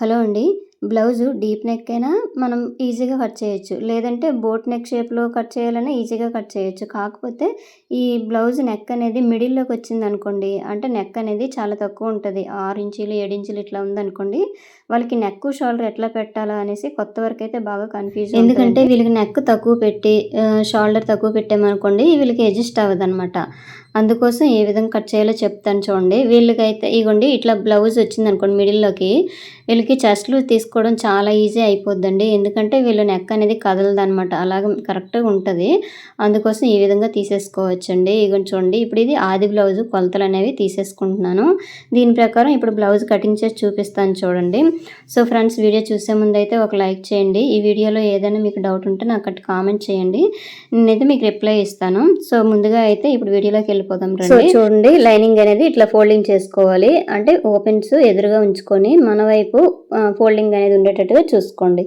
Hello అండి. Blouse deep neck అయినా మనం ఈజీగా కట్ చేయొచ్చు. లేదంటే బోట్ నెక్ షేప్‌లో కట్ చేయాలన్నా ఈజీగా కట్ చేయొచ్చు. కాకపోతే ఈ బ్లౌజ్ నెక్ అనేది మిడిల్‌లోకొచ్చిందనుకోండి, అంటే నెక్ అనేది చాలా తక్కువుంటది. 6 ఇంచీలు, 7 ఇంచీలు ఇట్లా ఉందనుకోండి, వాళ్ళకి నెక్కు, షోల్డర్ ఎట్లా పెట్టాలా అనేసి కొత్త వరకైతే బాగా కన్‌ఫ్యూజ్ ఎందుకంటే వీళ్ళకి నెక్ తక్కువ పెట్టి షోల్డర్ తక్కువ పెట్టామనుకోండి, వీళ్ళకి అడ్జస్ట్ అవ్వదనమాట. అందుకోసం ఏ విధంగా కట్ చేయాలో చెప్తాను చూడండి. వీళ్ళకైతే ఇగోండి ఇట్లా బ్లౌజ్ వచ్చిందనుకోండి మిడిల్‌లోకి, వీళ్ళకి చెస్ట్ లూజ్ తీసుకోవడం చాలా ఈజీ అయిపోద్దండి. ఎందుకంటే వీళ్ళ నెక్ అనేది కదలదనమాట. అలాగే కరెక్ట్‌గా ఉంటది. అందుకోసం ఈ విధంగా తీసేసుకోవచ్చండి. ఇగోండి చూడండి. ఇప్పుడు ఇది ఆది బ్లౌజు కొలతలనేవి తీసేసుకుంటున్నాను. దీని ప్రకారం ఇప్పుడు బ్లౌజ్ కటింగ్ చేసి చూపిస్తాను చూడండి. సో ఫ్రెండ్స్, వీడియో చూసే ముందైతే ఒక లైక్ చేయండి. ఈ వీడియోలో ఏదైనా మీకు డౌట్ ఉంటే నాకు అటు కామెంట్ చేయండి. నేనైతే మీకు రిప్లై ఇస్తాను. సో ముందుగా అయితే ఇప్పుడు వీడియోలోకి వెళ్ళిపోదాం రండి. సో చూడండి, లైనింగ్ అనేది ఇట్లా ఫోల్డింగ్ చేసుకోవాలి. అంటే ఓపెన్స్ ఎదురుగా ఉంచుకొని మన వైపు ఫోల్డింగ్ అనేది ఉండేటట్టుగా చూసుకోండి.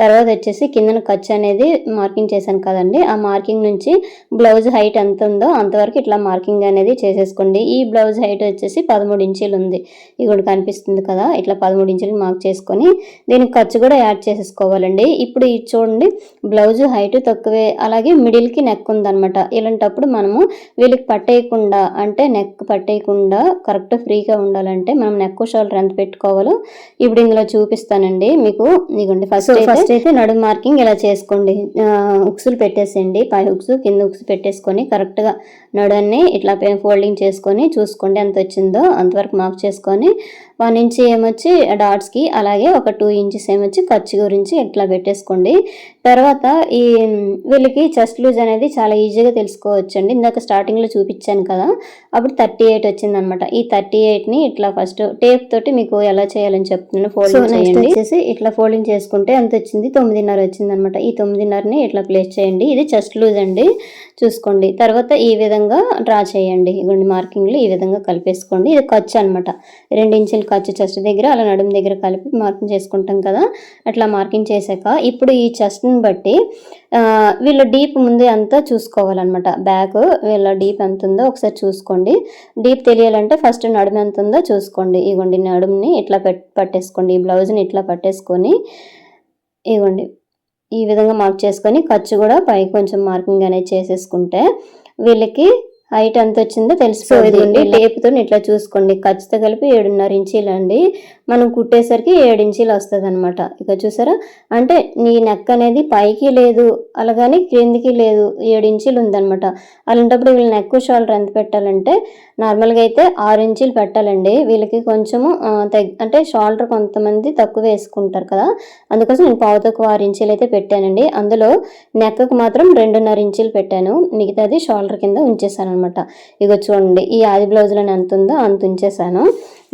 తర్వాత వచ్చేసి కిందన ఖర్చు అనేది మార్కింగ్ చేశాను కదండి, ఆ మార్కింగ్ నుంచి బ్లౌజ్ హైట్ ఎంత ఉందో అంతవరకు ఇట్లా మార్కింగ్ అనేది చేసేసుకోండి. ఈ బ్లౌజ్ హైట్ వచ్చేసి 13 ఇంచీలు ఉంది. ఇది కనిపిస్తుంది కదా, ఇట్లా 13 ఇంచులు మార్క్ చేసుకొని దీనికి ఖర్చు కూడా యాడ్ చేసేసుకోవాలండి. ఇప్పుడు ఇది చూడండి, బ్లౌజ్ హైట్ తక్కువే, అలాగే మిడిల్కి నెక్ ఉందనమాట. ఇలాంటప్పుడు మనము వీళ్ళకి పట్టేయకుండా, అంటే నెక్ పట్టేయకుండా కరెక్ట్ ఫ్రీగా ఉండాలంటే మనం నెక్ షోల్డర్ ఎంత పెట్టుకోవాలో ఇప్పుడు ఇందులో చూపిస్తానండి మీకు. ఇదిగోండి ఫస్ట్ అయితే నడుము మార్కింగ్ ఇలా చేసుకోండి. ఉక్సులు పెట్టేసేయండి. పై ఉక్సు కింద ఉక్సు పెట్టేసుకొని కరెక్ట్గా నడున్ని ఇట్లా ఫోల్డింగ్ చేసుకొని చూసుకోండి ఎంత వచ్చిందో అంతవరకు మార్క్ చేసుకొని 1 ఇంచ్ ఏమొచ్చి డాట్స్కి, అలాగే ఒక 2 ఇంచెస్ ఏమొచ్చి ఖర్చు గురించి ఇట్లా పెట్టేసుకోండి. తర్వాత ఈ వీళ్ళకి చెస్ట్ లూజ్ అనేది చాలా ఈజీగా తెలుసుకోవచ్చండి. ఇందాక స్టార్టింగ్లో చూపించాను కదా, అప్పుడు 38 వచ్చిందనమాట. ఈ 38ని ఇట్లా ఫస్ట్ టేప్ తోటి మీకు ఎలా చేయాలని చెప్తున్నాను. ఫోల్డింగ్ చేయండి. వచ్చేసి ఇట్లా ఫోల్డింగ్ చేసుకుంటే ఎంత వచ్చింది, 9.5 వచ్చిందనమాట. ఈ 9.5ని ఇట్లా ప్లేస్ చేయండి. ఇది చెస్ట్ లూజ్ అండి, చూసుకోండి. తర్వాత ఈ విధంగా డ్రా చేయండి. ఇవ్వండి మార్కింగ్లు ఈ విధంగా కలిపేసుకోండి. ఇది ఖర్చు అనమాట. 2 ఇంచులు ఖర్చు చెస్ట్ దగ్గర, అలా నడుము దగ్గర కలిపి మార్కింగ్ చేసుకుంటాం కదా, అట్లా మార్కింగ్ చేశాక ఇప్పుడు ఈ చెస్ట్ని బట్టి వీళ్ళ డీప్ ముందే అంతా చూసుకోవాలన్నమాట. బ్యాక్ వీళ్ళ డీప్ ఎంత ఉందో ఒకసారి చూసుకోండి. డీప్ తెలియాలంటే ఫస్ట్ నడుము ఎంత ఉందో చూసుకోండి. ఇవ్వండి నడుముని ఇట్లా పట్టేసుకోండి. ఈ బ్లౌజ్ని ఇట్లా పట్టేసుకొని ఇవ్వండి ఈ విధంగా మార్క్ చేసుకొని ఖర్చు కూడా పై కొంచెం మార్కింగ్ అనేది చేసేసుకుంటే వీళ్ళకి హైట్ ఎంత వచ్చిందో తెలిసిపోయింది. టేప్తో ఇట్లా చూసుకోండి. ఖర్చుతో కలిపి 7.5 ఇంచీలు అండి. మనం కుట్టేసరికి 7 ఇంచీలు వస్తుంది అనమాట. ఇక చూసారా, అంటే నీ నెక్ అనేది పైకి లేదు, అలాగని క్రిందికి లేదు, 7 ఇంచీలు ఉందనమాట. అలాంటప్పుడు వీళ్ళ నెక్ షోల్డర్ ఎంత పెట్టాలంటే నార్మల్గా అయితే 6 ఇంచీలు పెట్టాలండి. వీళ్ళకి కొంచెము అంటే షోల్డర్ కొంతమంది తక్కువ వేసుకుంటారు కదా, అందుకోసం నేను పావు తక్కువ 6 ఇంచీలు అయితే పెట్టానండి. అందులో నెక్కు మాత్రం 2.5 ఇంచీలు పెట్టాను. మిగతాది షోల్డర్ కింద ఉంచేసాను అనమాట. ఇక చూడండి, ఈ ఆది బ్లౌజ్లోనే ఎంత ఉందో అంత ఉంచేసాను.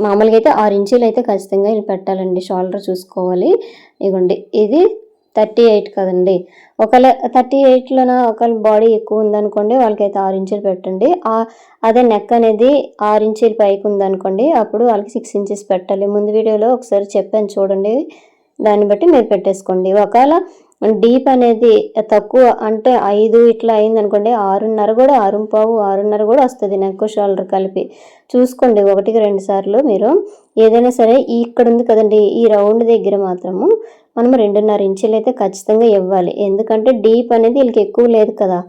మామూలుగా అయితే 6 ఇంచీలు అయితే ఖచ్చితంగా ఇది పెట్టాలండి. షోల్డర్ చూసుకోవాలి. ఇగోండి ఇది 38 కదండి. ఒకవేళ 38లోన ఒకవేళ బాడీ ఎక్కువ ఉందనుకోండి, వాళ్ళకైతే 6 ఇంచులు పెట్టండి. అదే నెక్ అనేది 6 ఇంచీలు పైకి ఉందనుకోండి, అప్పుడు వాళ్ళకి 6 ఇంచెస్ పెట్టాలి. ముందు వీడియోలో ఒకసారి చెప్పాను చూడండి, దాన్ని బట్టి మీరు పెట్టేసుకోండి. ఒకవేళ డీప్ అనేది తక్కువ అంటే 5 ఇట్లా అయింది అనుకోండి, 6.5 కూడా 6.5 కూడా వస్తుంది నెక్ షోల్డర్ కలిపి. చూసుకోండి 1కి 2 సార్లు మీరు ఏదైనా సరే. ఇక్కడ ఉంది కదండి, ఈ రౌండ్ దగ్గర మాత్రము మనం 2.5 ఇంచులు అయితే ఖచ్చితంగా ఇవ్వాలి. ఎందుకంటే డీప్ అనేది వీళ్ళకి ఎక్కువ లేదు కదా,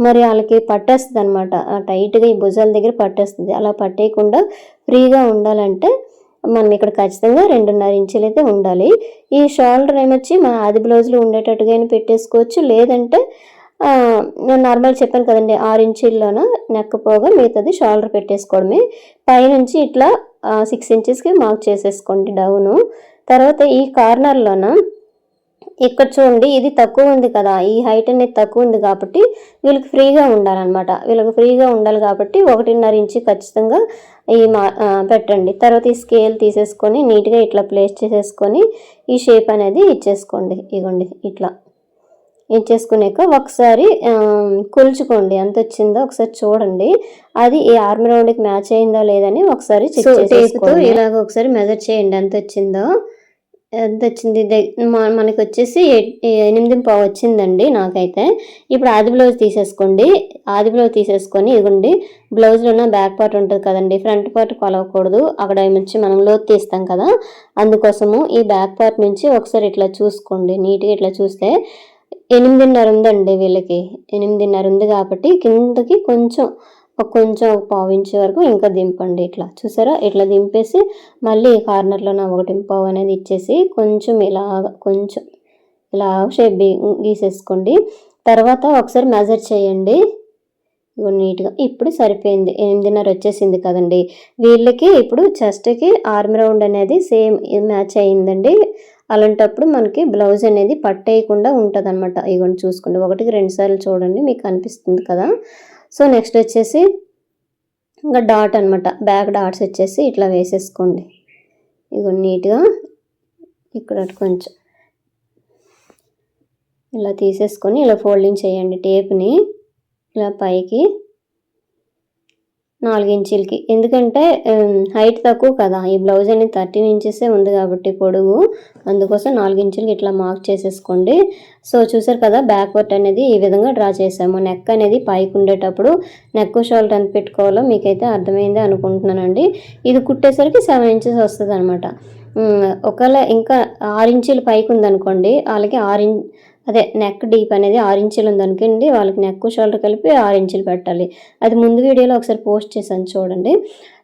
మరి వాళ్ళకి పట్టేస్తుంది అనమాట. టైట్గా ఈ భుజాల దగ్గర పట్టేస్తుంది. అలా పట్టేయకుండా ఫ్రీగా ఉండాలంటే మనం ఇక్కడ ఖచ్చితంగా 2.5 ఇంచులు అయితే ఉండాలి. ఈ షోల్డర్ ఏమొచ్చి మా ఆది బ్లౌజ్లో ఉండేటట్టుగా పెట్టేసుకోవచ్చు. లేదంటే నార్మల్ చెప్పాను కదండి, 6 ఇంచుల్లోన నెక్ పోగా మిగతాది షోల్డర్ పెట్టేసుకోవడమే. పైనుంచి ఇట్లా 6 ఇంచెస్కి మార్క్ చేసేసుకోండి డౌను. తర్వాత ఈ కార్నర్లోన ఇక్కడ చూడండి, ఇది తక్కువ ఉంది కదా, ఈ హైట్ అనేది తక్కువ ఉంది కాబట్టి వీళ్ళకి ఫ్రీగా ఉండాలన్నమాట. వీళ్ళకి ఫ్రీగా ఉండాలి కాబట్టి 1.5 ఇంచు ఖచ్చితంగా ఈ పెట్టండి. తర్వాత ఈ స్కేల్ తీసేసుకొని నీట్గా ఇట్లా ప్లేస్ చేసేసుకొని ఈ షేప్ అనేది ఇచ్చేసుకోండి. ఇగోండి ఇట్లా ఇచ్చేసుకున్నాక ఒకసారి కొలుచుకోండి ఎంత వచ్చిందో ఒకసారి చూడండి. అది ఈ ఆర్మ్ రౌండ్కి మ్యాచ్ అయిందా లేదని ఒకసారి చెక్ చేసేసుకోండి. ఇలాగ ఒకసారి మెజర్ చేయండి ఎంత వచ్చిందో. ఎంతొచ్చింది మనకొచ్చేసి 8:15 వచ్చిందండి నాకైతే. ఇప్పుడు ఆది బ్లౌజ్ తీసేసుకోండి. ఆది బ్లౌజ్ తీసేసుకొని ఇదిగోండి బ్లౌజ్‌లో ఉన్న బ్యాక్ పార్ట్ ఉంటది కదండీ! ఫ్రంట్ పార్ట్ కొలవకూడదు. అక్కడ నుంచి మనం లోతు తీస్తాం కదా! అందుకోసము ఈ బ్యాక్ పార్ట్ నుంచి ఒకసారి ఇట్లా చూసుకోండి. నీట్‌గా ఇట్లా చూస్తే 8:30 ఉందండి వీళ్ళకి. 8:30 ఉంది కాబట్టి కిందకి కొంచెం ఒక పావించి వరకు ఇంకా దింపండి ఇట్లా. చూసారా? ఇట్లా దింపేసి మళ్ళీ కార్నర్‌లోన 1:15 అనేది ఇచ్చేసి కొంచెం ఇలా షేప్ గీసేసుకోండి. తర్వాత ఒకసారి మెజర్ చేయండి. ఇగో నీట్‌గా. ఇప్పుడు సరిపోయింది. 8:30 వచ్చేసింది కదండీ! వీళ్ళకి ఇప్పుడు చెస్ట్‌కి ఆర్మ్ రౌండ్ అనేది సేమ్ మ్యాచ్ అయిందండి. అలాంటప్పుడు మనకి బ్లౌజ్ అనేది పట్టేయకుండా ఉంటదనమాట. ఇగోండి చూసుకోండి. 1కి 2 సార్లు చూడండి మీకు కనిపిస్తుంది కదా! సో, నెక్స్ట్ వచ్చేసి ఇంకా డాట్ అనమాట. బ్యాక్ డాట్స్ వచ్చేసి ఇట్లా వేసేసుకోండి. ఇగో నీట్‌గా ఇక్కడ కొంచెం ఇలా తీసేసుకొని ఇలా ఫోల్డింగ్ చేయండి టేప్‌ని. ఇలా పైకి 4 ఇంచులకి. ఎందుకంటే హైట్ తక్కువ కదా! ఈ బ్లౌజ్ అనేది 13 ఇంచెసే ఉంది కాబట్టి పొడుగు. అందుకోసం 4 ఇంచులకి ఇట్లా మార్క్ చేసేసుకోండి. సో, చూసారు కదా! బ్యాక్ పార్ట్ అనేది ఈ విధంగా డ్రా చేసాము. నెక్ అనేది పైకి ఉండేటప్పుడు నెక్ షోల్డర్ ఎంత పెట్టుకోవాలో మీకైతే అర్థమైందే అనుకుంటున్నానండి. ఇది కుట్టేసరికి 7 ఇంచెస్ వస్తదనమాట. ఒకవేళ ఇంకా 6 ఇంచులు పైకి ఉందనుకోండి వాళ్ళకి నెక్ డీప్ అనేది 6 ఇంచులు ఉందనుకోండి వాళ్ళకి నెక్ షోల్డర్ కలిపి 6 ఇంచులు పెట్టాలి. అది ముందు వీడియోలో ఒకసారి పోస్ట్ చేశాను చూడండి.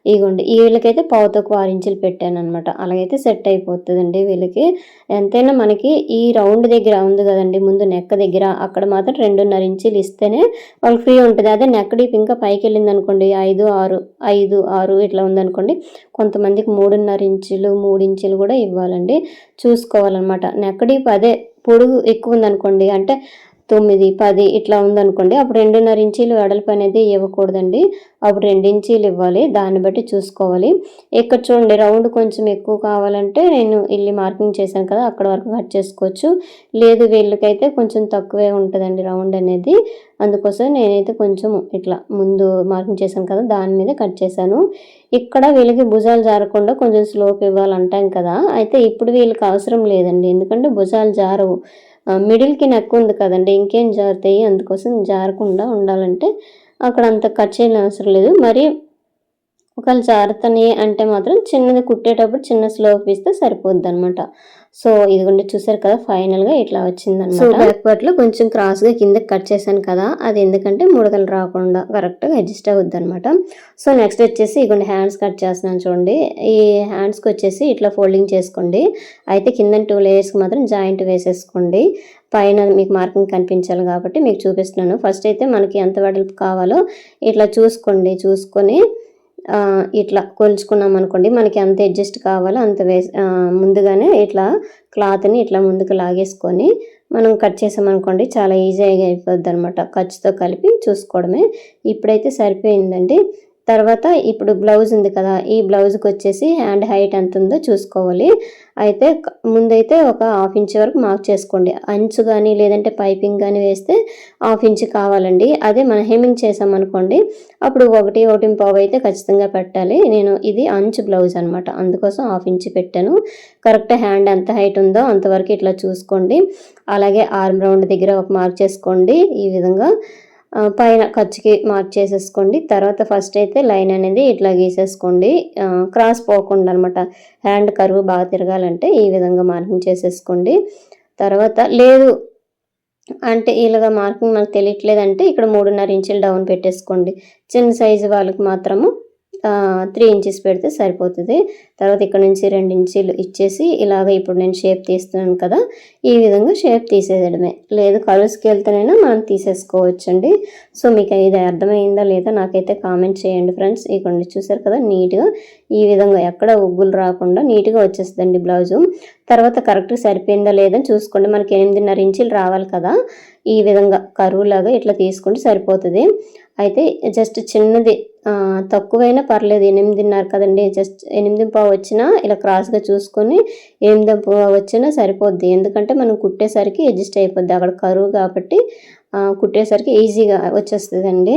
ఇగోండి వీళ్ళకైతే పావు తక్కువ 6 ఇంచులు పెట్టాననమాట. అలాగైతే సెట్ అయిపోతుందండి వీళ్ళకి. ఎంతైనా మనకి ఈ రౌండ్ దగ్గర ఉంది కదండి ముందు నెక్ దగ్గర అక్కడ మాత్రం 2.5 ఇంచులు ఇస్తేనే వాళ్ళకి ఫ్రీ ఉంటుంది. అదే నెక్ డీప్ ఇంకా పైకి వెళ్ళింది అనుకోండి 5, 6 ఇట్లా ఉందనుకోండి కొంతమందికి 3.5 ఇంచులు 3 ఇంచులు కూడా ఇవ్వాలండి. చూసుకోవాలన్నమాట. నెక్ డీప్ అదే పొడుగు ఎక్కువ ఉందనుకోండి అంటే 9, 10 ఇట్లా ఉందనుకోండి అప్పుడు 2.5 ఇంచీలు వెడల్పు అనేది ఇవ్వకూడదండి. అప్పుడు 2 ఇంచీలు ఇవ్వాలి. దాన్ని బట్టి చూసుకోవాలి. ఇక్కడ చూడండి రౌండ్ కొంచెం ఎక్కువ కావాలంటే నేను ఇల్లి మార్కింగ్ చేశాను కదా అక్కడ వరకు కట్ చేసుకోవచ్చు. లేదు వీళ్ళకైతే కొంచెం తక్కువే ఉంటుందండి రౌండ్ అనేది. అందుకోసం నేనైతే కొంచెం ఇట్లా ముందు మార్కింగ్ చేశాను కదా దాని మీద కట్ చేశాను. ఇక్కడ వీళ్ళకి భుజాలు జారకుండా కొంచెం స్లోప్ ఇవ్వాలంటాం కదా! అయితే ఇప్పుడు వీళ్ళకి అవసరం లేదండి. ఎందుకంటే భుజాలు జారవు. మిడిల్‌కి నెక్ ఉంది కదండీ! ఇంకేం జారుతాయి. అందుకోసం జారకుండా ఉండాలంటే అక్కడ అంత కట్ చేయనవసరం లేదు. మరి ఒకవేళ జారుతున్నాయి అంటే మాత్రం చిన్నది కుట్టేటప్పుడు చిన్న స్లోప్ ఇస్తే సరిపోద్దనమాట. సో, ఇదిగోండి చూసారు కదా ఫైనల్‌గా ఇట్లా వచ్చిందనమాట. సో, బ్యాక్ పార్ట్‌లో కొంచెం క్రాస్‌గా కిందకి కట్ చేశాను కదా! అది ఎందుకంటే ముడతలు రాకుండా కరెక్ట్‌గా అడ్జస్ట్ అవుద్దనమాట. సో, నెక్స్ట్ వచ్చేసి ఇదిగోండి హ్యాండ్స్ కట్ చేస్తున్నాను చూడండి. ఈ హ్యాండ్స్‌కి వచ్చేసి ఇట్లా ఫోల్డింగ్ చేసుకోండి. అయితే కిందన 2 లేయర్స్‌కి మాత్రం జాయింట్ వేసేసుకోండి. పైన మీకు మార్కింగ్ కనిపించాలి కాబట్టి మీకు చూపిస్తున్నాను. ఫస్ట్ అయితే మనకి ఎంత వెడల్పు కావాలో ఇట్లా చూసుకోండి. చూసుకొని ఇట్లా కొలుచుకున్నాం అనుకోండి మనకి ఎంత అడ్జస్ట్ కావాలో అంత ముందుగానే ఇట్లా క్లాత్ని ఇట్లా ముందుకు లాగేసుకొని మనం కట్ చేసామనుకోండి చాలా ఈజీగా అయిపోద్ది అనమాట. ఖర్చుతో కలిపి చూసుకోవడమే. ఇప్పుడైతే సరిపోయిందండి. తర్వాత ఇప్పుడు బ్లౌజ్ ఉంది కదా ఈ బ్లౌజ్కి వచ్చేసి హ్యాండ్ హైట్ ఎంత ఉందో చూసుకోవాలి. అయితే ముందైతే ఒక 1/2 ఇంచ్ వరకు మార్క్ చేసుకోండి. అంచు కానీ లేదంటే పైపింగ్ కానీ వేస్తే 1/2 ఇంచ్ కావాలండి. అదే మనం హెమ్మింగ్ చేసామనుకోండి అప్పుడు 1.5 అయితే ఖచ్చితంగా పెట్టాలి. నేను ఇది అంచు బ్లౌజ్ అనమాట. అందుకోసం 1/2 ఇంచ్ పెట్టాను. కరెక్ట్ హ్యాండ్ ఎంత హైట్ ఉందో అంతవరకు ఇట్లా చూసుకోండి. అలాగే ఆర్మ్ రౌండ్ దగ్గర ఒక మార్క్ చేసుకోండి. ఈ విధంగా పైన ఖర్చుకి మార్క్ చేసేసుకోండి. తర్వాత ఫస్ట్ అయితే లైన్ అనేది ఇట్లా గీసేసుకోండి. క్రాస్ పోకుండా అనమాట. హ్యాండ్ కర్వ్ బాగా తిరగాలంటే ఈ విధంగా మార్కింగ్ చేసేసుకోండి. తర్వాత లేదు అంటే ఇలాగ మార్కింగ్ మనకు తెలియట్లేదంటే ఇక్కడ 3.5 ఇంచులు డౌన్ పెట్టేసుకోండి. చిన్న సైజు వాళ్ళకి మాత్రము 3 ఇంచెస్ పెడితే సరిపోతుంది. తర్వాత ఇక్కడ నుంచి 2 ఇంచులు ఇచ్చేసి ఇలాగ ఇప్పుడు నేను షేప్ తీస్తున్నాను కదా ఈ విధంగా షేప్ తీసేయడమే. లేదు కర్వ్ స్కేల్తోనైనా మనం తీసేసుకోవచ్చండి. సో, మీకు ఇది అర్థమైందా లేదా నాకైతే కామెంట్ చేయండి ఫ్రెండ్స్. ఇదిగోండి చూసారు కదా నీట్‌గా ఈ విధంగా ఎక్కడ ఉగ్గులు రాకుండా నీట్‌గా వచ్చేస్తుందండి బ్లౌజు. తర్వాత కరెక్ట్‌గా సరిపోయిందా లేదా చూసుకోండి. మనకి 8.5 ఇంచులు రావాలి కదా ఈ విధంగా కర్వ్ లాగా ఇట్లా తీసుకుంటే సరిపోతుంది. అయితే జస్ట్ చిన్నది తక్కువైనా పర్లేదు 8.5 కదండి. జస్ట్ 8.15 వచ్చినా ఇలా క్రాస్‌గా చూసుకొని 8.15 వచ్చినా సరిపోద్ది. ఎందుకంటే మనం కుట్టేసరికి అడ్జస్ట్ అయిపోద్ది. అక్కడ కర్వ్ కాబట్టి కుట్టేసరికి ఈజీగా వచ్చేస్తుందండి.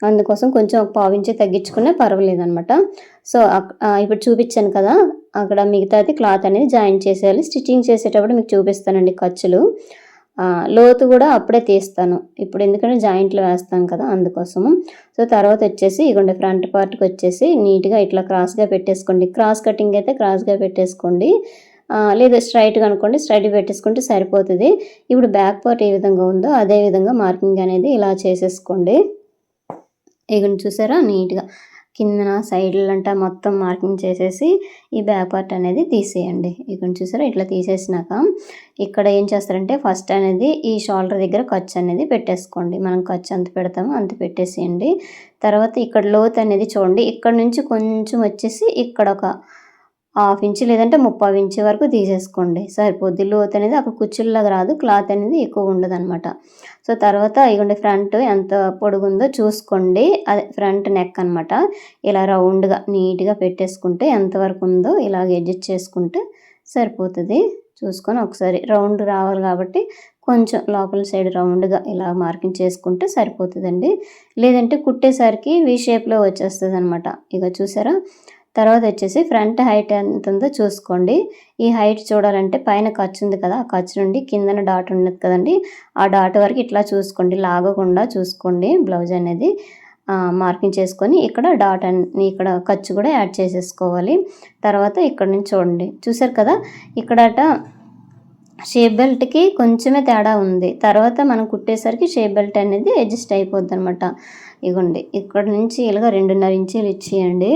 అందుకోసం కొంచెం ఒక పావించి తగ్గించుకున్నా పర్వాలేదనమాట. సో ఇప్పుడు చూపించాను కదా, అక్కడ మిగతాది క్లాత్ అనేది జాయిన్ చేసేయాలి. స్టిచ్చింగ్ చేసేటప్పుడు మీకు చూపిస్తానండి ఖర్చులు. లోతు కూడా అప్పుడే తీస్తాను, ఇప్పుడు ఎందుకంటే జాయింట్లు వేస్తాం కదా అందుకోసము. సో తర్వాత వచ్చేసి ఇగోండి ఫ్రంట్ పార్ట్కి వచ్చేసి నీట్గా ఇట్లా క్రాస్గా పెట్టేసుకోండి. క్రాస్ కటింగ్ అయితే క్రాస్గా పెట్టేసుకోండి, లేదా స్ట్రైట్గా అనుకోండి, స్ట్రైట్గా పెట్టేసుకుంటే సరిపోతుంది. ఇప్పుడు బ్యాక్ పార్ట్ ఏ విధంగా ఉందో అదే విధంగా మార్కింగ్ అనేది ఇలా చేసేసుకోండి. ఇగోండి చూసారా, నీట్గా కిందన సైడ్లంటా మొత్తం మార్కింగ్ చేసేసి ఈ బ్యాక్ పార్ట్ అనేది తీసేయండి. ఇక్కడ చూసారా, ఇట్లా తీసేసినాక ఇక్కడ ఏం చేస్తారంటే ఫస్ట్ అనేది ఈ షోల్డర్ దగ్గర ఖర్చు అనేది పెట్టేసుకోండి. మనం ఖర్చు ఎంత పెడతామో అంత పెట్టేసేయండి. తర్వాత ఇక్కడ లోత్ అనేది చూడండి, ఇక్కడ నుంచి కొంచెం వచ్చేసి ఇక్కడ ఒక 1/2 ఇంచు లేదంటే 3/4 ఇంచు వరకు తీసేసుకోండి, సరిపోద్ది. లోత్ అనేది అక్కడ కుచ్చుల్లాగా రాదు, క్లాత్ అనేది ఎక్కువ ఉండదన్నమాట. సో తర్వాత ఇగోండి ఫ్రంట్ ఎంత పొడుగుందో చూసుకోండి, అదే ఫ్రంట్ నెక్ అనమాట. ఇలా రౌండ్గా నీట్గా పెట్టేసుకుంటే ఎంతవరకు ఉందో ఇలాగ అడ్జస్ట్ చేసుకుంటే సరిపోతుంది. చూసుకొని ఒకసారి రౌండ్ రావాలి కాబట్టి కొంచెం లోపల సైడ్ రౌండ్గా ఇలా మార్కింగ్ చేసుకుంటే సరిపోతుందండి. లేదంటే కుట్టేసరికి వీ షేప్లో వచ్చేస్తుంది అనమాట. ఇక చూసారా, తర్వాత వచ్చేసి ఫ్రంట్ హైట్ ఎంత ఉందో చూసుకోండి. ఈ హైట్ చూడాలంటే పైన ఖర్చు ఉంది కదా, ఆ ఖర్చు నుండి కిందన డాట్ ఉన్నది కదండి, ఆ డాట్ వరకు ఇట్లా చూసుకోండి, లాగకుండా చూసుకోండి. బ్లౌజ్ అనేది మార్కింగ్ చేసుకొని ఇక్కడ డాట్ ఇక్కడ ఖర్చు కూడా యాడ్ చేసేసుకోవాలి. తర్వాత ఇక్కడ నుంచి చూడండి, చూసారు కదా, ఇక్కడట షేప్ బెల్ట్కి కొంచెమే తేడా ఉంది. తర్వాత మనం కుట్టేసరికి షేప్ బెల్ట్ అనేది అడ్జస్ట్ అయిపోద్ది అనమాట. ఇగోండి ఇక్కడ నుంచి ఇలాగ 2.5 ఇంచీలు ఇచ్చేయండి.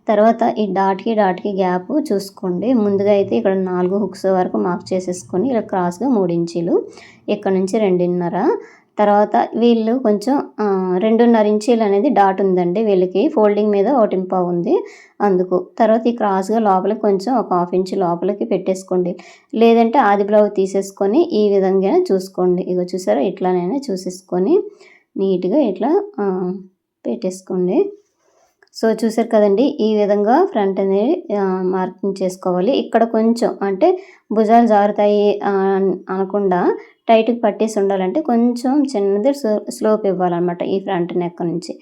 తర్వాత ఈ డాట్కి గ్యాప్ చూసుకోండి. ముందుగా అయితే ఇక్కడ 4 హుక్స్ వరకు మార్క్ చేసేసుకొని ఇలా క్రాస్గా 3 ఇంచీలు, ఇక్కడ నుంచి 2.5. తర్వాత వీళ్ళు కొంచెం 2.5 ఇంచీలు అనేది డాట్ ఉందండి, వీళ్ళకి ఫోల్డింగ్ మీద 1.5 ఉంది అందుకు. తర్వాత ఈ క్రాస్గా లోపలికి కొంచెం ఒక 1/2 ఇంచు లోపలికి పెట్టేసుకోండి, లేదంటే ఆది బ్లౌజ్ తీసేసుకొని ఈ విధంగా చూసుకోండి. ఇగో చూసారా, ఇట్లానైనా చూసేసుకొని నీట్గా ఇట్లా పెట్టేసుకోండి. సో చూసారు కదండి, ఈ విధంగా ఫ్రంట్ అనేది మార్కింగ్ చేసుకోవాలి. ఇక్కడ కొంచెం అంటే భుజాలు జారుతాయి అనకుండా టైట్కి పట్టేసి ఉండాలంటే కొంచెం చిన్నది స్లోప్ ఇవ్వాలన్నమాట. ఈ ఫ్రంట్ నెక్ నుంచి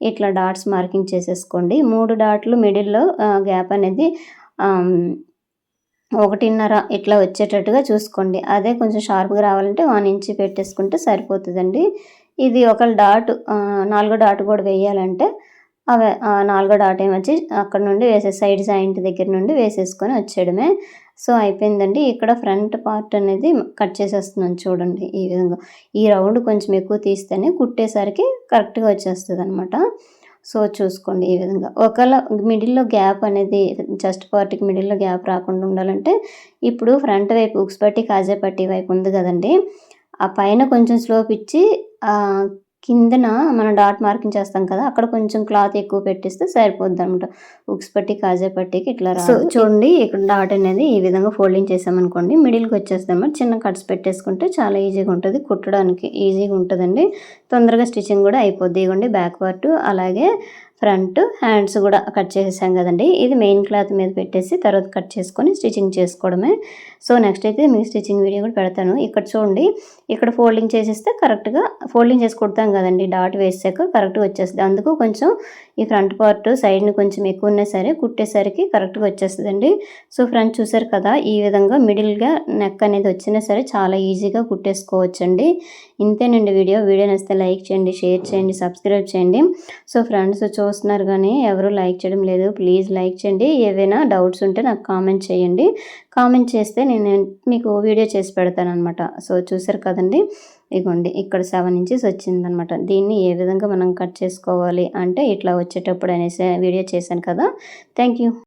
ఇట్లా డాట్స్ మార్కింగ్ చేసేసుకోండి. 3 డాట్లు మిడిల్లో గ్యాప్ అనేది 1.5 ఇట్లా వచ్చేటట్టుగా చూసుకోండి. అదే కొంచెం షార్ప్గా రావాలంటే 1 ఇంచ్ పెట్టేసుకుంటే సరిపోతుందండి. ఇది ఒక డాట్ 4 డాట్ కూడా వేయాలంటే అవే 4 డాట్ ఏమొచ్చి అక్కడ నుండి సైడ్ జాయింట్ దగ్గర నుండి వేసేసుకొని వచ్చేయడమే. సో అయిపోయిందండి. ఇక్కడ ఫ్రంట్ పార్ట్ అనేది కట్ చేసేస్తున్నాను చూడండి, ఈ విధంగా. ఈ రౌండ్ కొంచెం ఎక్కువ తీస్తేనే కుట్టేసరికి కరెక్ట్గా వచ్చేస్తుంది అనమాట. సో చూసుకోండి ఈ విధంగా. ఒకవేళ మిడిల్లో గ్యాప్ అనేది చెస్ట్ పార్ట్కి మిడిల్లో గ్యాప్ రాకుండా ఉండాలంటే ఇప్పుడు ఫ్రంట్ వైపు ఉక్స్ పట్టి కాజా పట్టి వైపు ఉంది కదండి, ఆ పైన కొంచెం స్లోప్ ఇచ్చి కిందన మనం డాట్ మార్కింగ్ చేస్తాం కదా, అక్కడ కొంచెం క్లాత్ ఎక్కువ పెట్టిస్తే సరిపోద్ది అనమాట. ఉక్స్ పట్టి కాజా పట్టికి ఇట్లా సో చూడండి, ఇక్కడ డాట్ అనేది ఈ విధంగా ఫోల్డింగ్ చేసామనుకోండి, మిడిల్కి వచ్చేస్తుంది అనమాట. చిన్న కట్స్ పెట్టేసుకుంటే చాలా ఈజీగా ఉంటుంది, కుట్టడానికి ఈజీగా ఉంటుందండి. తొందరగా స్టిచ్చింగ్ కూడా అయిపోద్ది. ఇవ్వండి బ్యాక్ పార్ట్ అలాగే ఫ్రంట్ హ్యాండ్స్ కూడా కట్ చేసేసాం కదండి. ఇది మెయిన్ క్లాత్ మీద పెట్టేసి తర్వాత కట్ చేసుకొని స్టిచ్చింగ్ చేసుకోవడమే. సో నెక్స్ట్ అయితే మీకు స్టిచ్చింగ్ వీడియో కూడా పెడతాను. ఇక్కడ చూడండి, ఇక్కడ ఫోల్డింగ్ చేసేస్తే కరెక్ట్గా ఫోల్డింగ్ చేసి కుడతాం కదండి, డాట్ వేసాక కరెక్ట్గా వచ్చేస్తుంది. అందుకు కొంచెం ఈ ఫ్రంట్ పార్ట్ సైడ్ని కొంచెం ఎక్కువ ఉన్నా సరే కుట్టేసరికి కరెక్ట్గా వచ్చేస్తుందండి. సో ఫ్రంట్ చూసారు కదా, ఈ విధంగా మిడిల్గా నెక్ అనేది వచ్చినా సరే చాలా ఈజీగా కుట్టేసుకోవచ్చండి. ఇంతేనండి వీడియో నచ్చితే లైక్ చేయండి, షేర్ చేయండి, సబ్స్క్రైబ్ చేయండి. సో ఫ్రెండ్స్ చూస్తున్నారు కానీ ఎవరు లైక్ చేయడం లేదు, ప్లీజ్ లైక్ చేయండి. ఏవైనా డౌట్స్ ఉంటే నాకు కామెంట్ చేయండి, కామెంట్ చేస్తే నేను మీకు వీడియో చేసి పెడతాను అనమాట. సో చూసారు కదండి, ఇగోండి ఇక్కడ 7 ఇంచెస్ వచ్చిందనమాట. దీన్ని ఏ విధంగా మనం కట్ చేసుకోవాలి అంటే ఇట్లా వచ్చేటప్పుడు అనేసి వీడియో చేశాను కదా. Thank you.